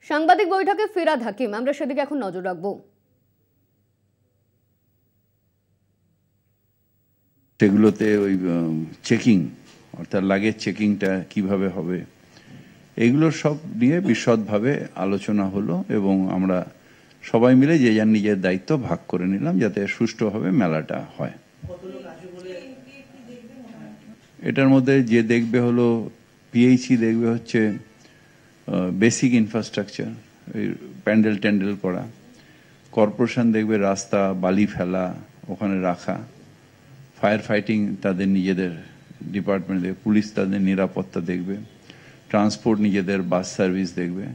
সাংবাদিক বৈঠকে ফিরাদ হাকিম, আমরা সেদিকে এখন নজর রাখবো। সেগুলোতে ওই চেকিং অর্থাৎ লাগেজ চেকিংটা কিভাবে হবে এগুলো সব নিয়ে বিশদভাবে আলোচনা হলো এবং আমরা সবাই মিলে যে যার নিজের দায়িত্ব ভাগ করে নিলাম যাতে সুষ্ঠুভাবে মেলাটা হয়। এটার মধ্যে যে দেখবে হলো পিএইচই দেখবে হচ্ছে বেসিক ইনফ্রাস্ট্রাকচার, ওই প্যান্ডেল ট্যান্ডেল করা, কর্পোরেশন দেখবে রাস্তা বালি ফেলা ওখানে রাখা, ফায়ার ফাইটিং তাদের নিজেদের ডিপার্টমেন্ট দেখবে, পুলিশ তাদের নিরাপত্তা দেখবে, ট্রান্সপোর্ট নিজেদের বাস সার্ভিস দেখবে,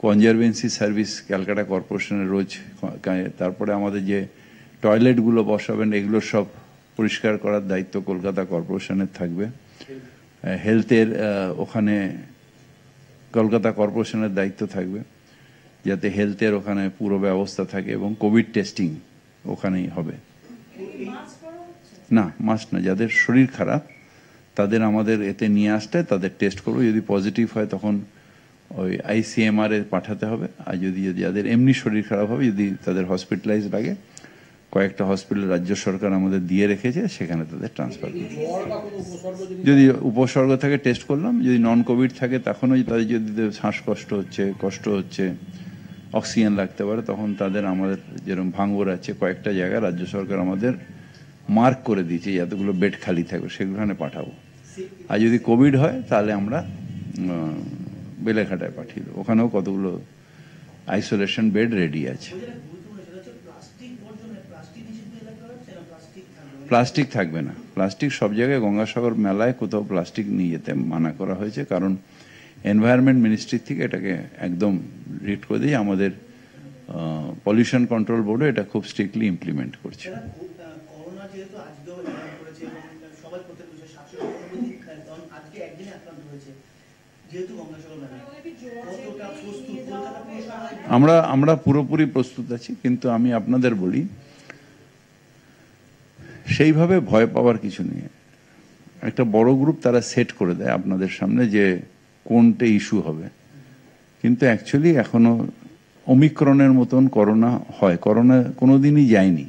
কনজারভেন্সি সার্ভিস ক্যালকাটা কর্পোরেশনের রোজ, তারপরে আমাদের যে টয়লেটগুলো বসাবেন এগুলো সব পরিষ্কার করার দায়িত্ব কলকাতা কর্পোরেশনের থাকবে, হেলথের ওখানে কলকাতা কর্পোরেশনের দায়িত্ব থাকবে যাতে হেলথের ওখানে পুরো ব্যবস্থা থাকে এবং কোভিড টেস্টিং ওখানেই হবে। না মাস্ট না, যাদের শরীর খারাপ তাদের আমাদের এতে নিয়ে আসতে তাদের টেস্ট করবো, যদি পজিটিভ হয় তখন ওই ICMR এ পাঠাতে হবে, আর যদি যাদের এমনি শরীর খারাপ হবে যদি তাদের হসপিটালাইজ লাগে কয়েকটা হসপিটাল রাজ্য সরকার আমাদের দিয়ে রেখেছে সেখানে তাদের ট্রান্সফার করবে। যদি উপসর্গ থাকে টেস্ট করলাম, যদি নন কোভিড থাকে তখনও তাদের যদি শ্বাসকষ্ট হচ্ছে, কষ্ট হচ্ছে, অক্সিজেন লাগতে পারে তখন তাদের আমাদের যেরকম ভাঙড় আছে কয়েকটা জায়গায় রাজ্য সরকার আমাদের মার্ক করে দিয়েছে যতগুলো বেড খালি থাকবে সেগুলোখানে পাঠাবো। আর যদি কোভিড হয় তাহলে আমরা বেলেঘাটায় পাঠিয়ে দেবো, ওখানেও কতগুলো আইসোলেশন বেড রেডি আছে। প্লাস্টিক থাকবে না, প্লাস্টিক সব জায়গায় গঙ্গাসাগর মেলায় কোথাও প্লাস্টিক নিয়ে যেতে মানা করা হয়েছে, কারণ এনভায়রনমেন্ট মিনিস্ট্রি থেকে এটাকে একদম রিড করে দিয়ে আমাদের পলিউশন কন্ট্রোল বোর্ডও এটা খুব স্ট্রিক্টলি ইমপ্লিমেন্ট করছে। আমরা পুরোপুরি প্রস্তুত আছি, কিন্তু আমি আপনাদের বলি সেইভাবে ভয় পাওয়ার কিছু নেই। একটা বড় গ্রুপ তারা সেট করে দেয় আপনাদের সামনে যে কোনটা ইস্যু হবে, কিন্তু অ্যাকচুয়ালি এখনো ওমিক্রনের মতন করোনা হয়, করোনা কোনোদিনই যায়নি,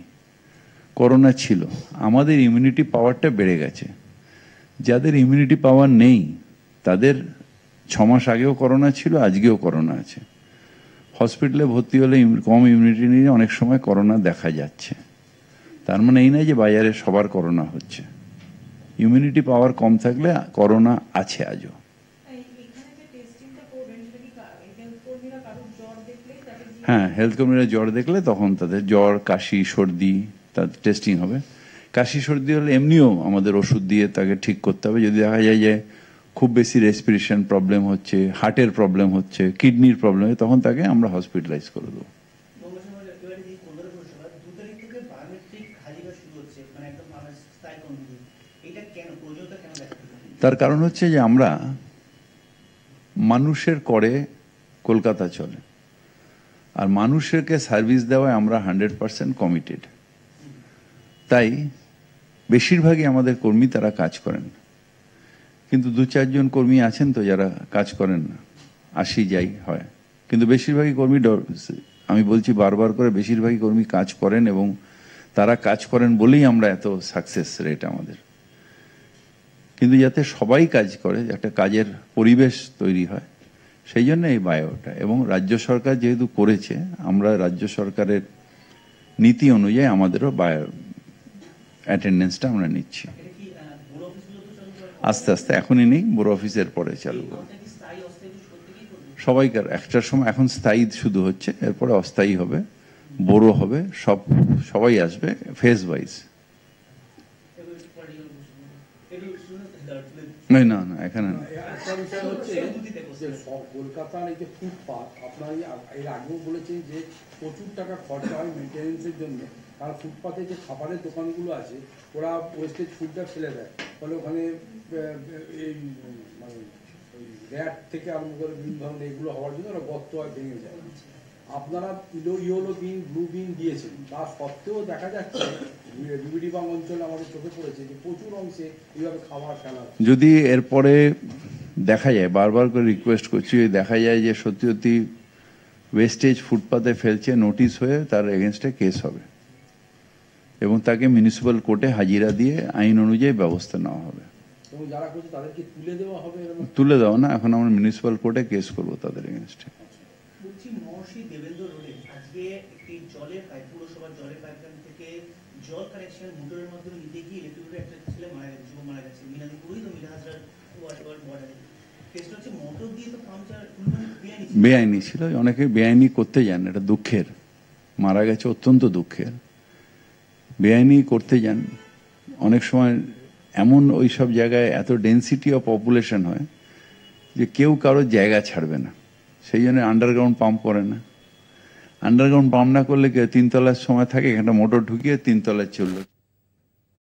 করোনা ছিল, আমাদের ইমিউনিটি পাওয়ারটা বেড়ে গেছে। যাদের ইমিউনিটি পাওয়ার নেই তাদের 6 মাস আগেও করোনা ছিল, আজকেও করোনা আছে, হসপিটালে ভর্তি হলে কম ইমিউনিটি নিয়ে অনেক সময় করোনা দেখা যাচ্ছে। তার মানে এই নয় যে বাজারে সবার করোনা হচ্ছে, ইমিউনিটি পাওয়ার কম থাকলে করোনা আছে আজও। হ্যাঁ, হেলথ কর্মীরা জ্বর দেখলে তখন তাদের জ্বর, কাশি, সর্দি তাদের টেস্টিং হবে। কাশি সর্দি হলে এমনিও আমাদের ওষুধ দিয়ে তাকে ঠিক করতে হবে। যদি দেখা যায় যে খুব বেশি রেসপিরেশন প্রবলেম হচ্ছে, হার্টের প্রবলেম হচ্ছে, কিডনির প্রবলেম হচ্ছে, তখন তাকে আমরা হসপিটালাইজ করে দেবো। তার কারণ হচ্ছে যে আমরা মানুষের করে কলকাতা চলে, আর মানুষকে সার্ভিস দেওয়ায় আমরা 100% কমিটেড। তাই বেশিরভাগই আমাদের কর্মী তারা কাজ করেন, কিন্তু 2-4 জন কর্মী আছেন তো যারা কাজ করেন না, আসি যাই হয়, কিন্তু বেশিরভাগই কর্মী, আমি বলছি বারবার করে, বেশিরভাগই কর্মী কাজ করেন এবং তারা কাজ করেন বলেই আমরা এত সাকসেস রেট আমাদের। কিন্তু যাতে সবাই কাজ করে, একটা কাজের পরিবেশ তৈরি হয়, সেই জন্য এই বায়োটা। এবং রাজ্য সরকার যেহেতু করেছে, আমরা রাজ্য সরকারের নীতি অনুযায়ী আমাদেরও বায়ো অ্যাটেন্ডেন্সটা আমরা নিচ্ছি আস্তে আস্তে। এখনই নেই, বড় অফিসের পরে চালু করব সবাইকার। একটার সময় এখন স্থায়ী শুধু হচ্ছে, এরপরে অস্থায়ী হবে, বড় হবে, সবাই আসবে ফেজ ওয়াইজ। না না, এখানে কলকাতার এই যে ফুটপাথ, আপনারা এর আগেও বলেছেন যে প্রচুর টাকা খরচা হয় মেনটেন্যান্সের জন্য, কারণ ফুটপাথে যে খাবারের দোকানগুলো আছে ওরা ওয়েস্টেজ ফুডটা ফেলে দেয়, ফলে ওখানে এই মানে র্যাট থেকে আরম্ভ করে বিভিন্ন ধরনের এগুলো হওয়ার জন্য ওরা গর্ত হয়, ভেঙে যায়। আপনারা ইয়েলো বিন, ব্লু বিন দিয়েছেন, তা সত্ত্বেও দেখা যাচ্ছে বিবিডিবাগ অঞ্চলে আমাদের চোখে পড়েছে যে প্রচুর অংশে এইভাবে খাবার ফেলা। যদি এরপরে দেখা যায়, বারবার করে রিকোয়েস্ট করছি, দেখা যায় যে সত্যি সত্যি ওয়েস্টেজ ফুটপাতে ফেলছে, নোটিশ হয়ে তার এগেনস্টে কেস হবে এবং তাকে মিউনিসিপ্যাল কোর্টে হাজিরা দিয়ে আইন অনুযায়ী ব্যবস্থা নেওয়া হবে। এবং যারা করছে তাদেরকে তুলে দেওয়া হবে? তুলে দেওয়া না, এখন আমরা মিউনিসিপ্যাল কোর্টে কেস করবো তাদের এগেনস্টে। বলছি, মহর্ষি দেবেন্দ্র রোডে আজকে একটি জলের পাইপ, পুরসভার জলের পাইপলাইন থেকে জল কানেকশন মোটরের মাধ্যমে নিতে গিয়ে ইলেকট্রিক একটা ছেলে মারা গেছে মিনাদি পুরোহিত মিনাহাজরার বর্ডারে। কেসটা হচ্ছে মোটর দিয়ে তো পাম্পচার বেআইনি ছিল, অনেকে বেআইনি করতে যান, এটা দুঃখের, মারা গেছে অত্যন্ত দুঃখের। বেআইনি করতে যান, অনেক সময় এমন ওই সব জায়গায় এত ডেন্সিটি অফ পপুলেশন হয় যে কেউ কারো জায়গা ছাড়বে না, সেই জন্য আন্ডারগ্রাউন্ড পাম্প করে না। আন্ডারগ্রাউন্ড পাম্প না করলে তিনতলার সময় থাকে, এখানে মোটর ঢুকিয়ে তিনতলায় চললো।